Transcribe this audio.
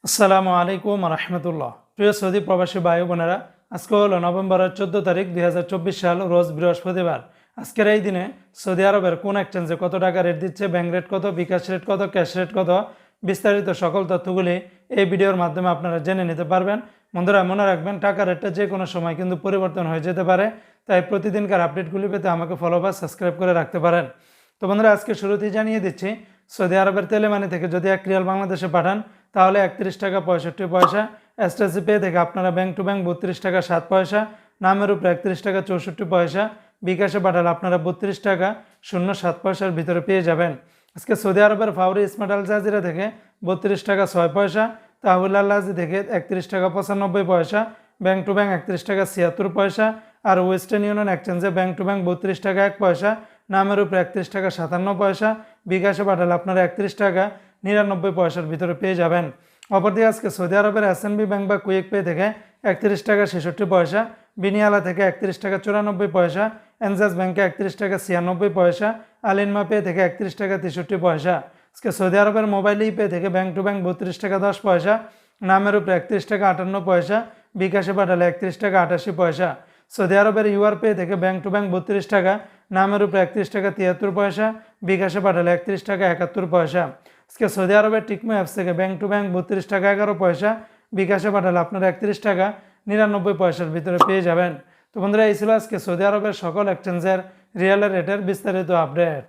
আসসালামু আলাইকুম রহমতুল্লাহ। প্রিয় সৌদি প্রবাসী ভাই বোনেরা, আজকে হলো নভেম্বরের 14 তারিখ 2024 সাল, রোজ বৃহস্পতিবার। আজকের এই দিনে সৌদি আরবের কোন এক্সচেঞ্জে কত টাকা রেট দিচ্ছে, ব্যাংক রেট কত, বিকাশ রেট কত, ক্যাশ রেট কত, বিস্তারিত সকল তথ্যগুলি এই ভিডিওর মাধ্যমে আপনারা জেনে নিতে পারবেন। বন্ধুরা, মনে রাখবেন টাকা রেটটা যে কোনো সময় কিন্তু পরিবর্তন হয়ে যেতে পারে, তাই প্রতিদিনকার আপডেটগুলি পেতে আমাকে ফলো বা সাবস্ক্রাইব করে রাখতে পারেন। তো বন্ধুরা, আজকে শুরুতেই জানিয়ে দিচ্ছি, সৌদি আরবের তেলেমানি থেকে যদি 1 রিয়াল বাংলাদেশে পাঠান তাহলে 31 টাকা 65 পয়সা। এসটিসি পে থেকে আপনারা ব্যাংক টু ব্যাংক 32 টাকা 7 পয়সা, নামের উপরে 31 টাকা 64 পয়সা, বিকাশে পাঠালে আপনারা 32 টাকা 07 পয়সার ভিতরে পেয়ে যাবেন। আজকে সৌদি আরবের ফাউরি স্মার্ট আল জাজিরা থেকে 32 টাকা 6 পয়সা, তাহবিল আল লাজি থেকে 31 টাকা 95 পয়সা, ব্যাংক টু ব্যাংক 31 টাকা 76 পয়সা, আর ওয়েস্টার্ন ইউনিয়ন এক্সচেঞ্জে ব্যাংক টু ব্যাংক 32 টাকা 1 পয়সা, নামের উপরে 31 টাকা 57 পয়সা, বিকাশে পাঠালে আপনারা 31 টাকা 99 পয়সার ভিতরে পেয়ে যাবেন। অপরদিকে আজকে সৌদি আরবের এসএনবি ব্যাংক বা কুইক পে থেকে 31 টাকা 66 পয়সা, বিনিয়ালা থেকে 31 টাকা 94 পয়সা, এনজাস ব্যাংকে 31 টাকা 96 পয়সা, আলিনমা পে থেকে 31 টাকা 63 পয়সা। আজকে সৌদি আরবের মোবাইল ই পে থেকে ব্যাংক টু ব্যাংক 32 টাকা 10 পয়সা, নামের উপরে 31 টাকা 58 পয়সা, বিকাশে পাঠালে 31 টাকা 88 পয়সা। সৌদি আরবের ইউআর পে থেকে ব্যাংক টু ব্যাংক 32 টাকা, নামের উপরে 31 টাকা 73 পয়সা, বিকাশে পাঠালে 31 টাকা 71 পয়সা। আজকে সৌদি আরবের টিকমো অ্যাপস থেকে ব্যাংক টু ব্যাংক 32 টাকা 11 পয়সা, বিকাশে পাঠালে আপনারা 31 টাকা 99 পয়সার ভিতরে পেয়ে যাবেন। তো বন্ধুরা, এই ছিল আজকে সৌদি আরবের সকল এক্সচেঞ্জের রিয়ালের রেটের বিস্তারিত আপডেট।